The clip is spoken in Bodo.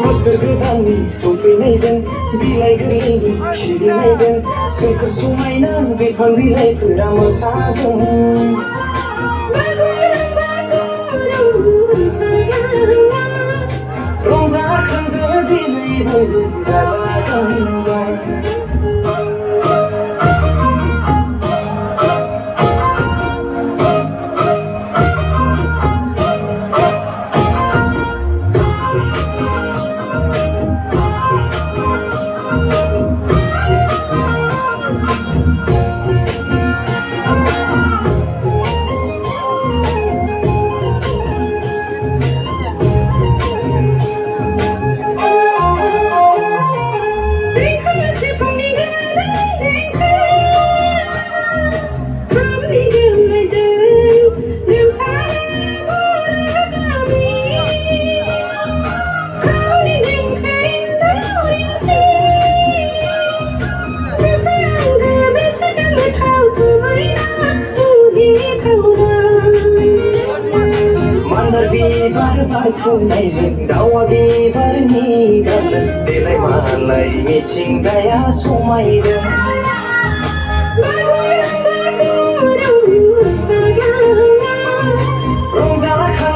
बोसोर गोदाननि सफैनायजों बिलाइ गोरलैनि सिरिनायजों सोमखोर समायना बिफां बिलाइफोरा मोसादों रंजाखांदो दिनै बयबो गाजा गोमजा Mandar bibar barfुनायजों दावा बिबारनि गाबजों देलाय मालाय मिथिंगाया समायदों रंजाखां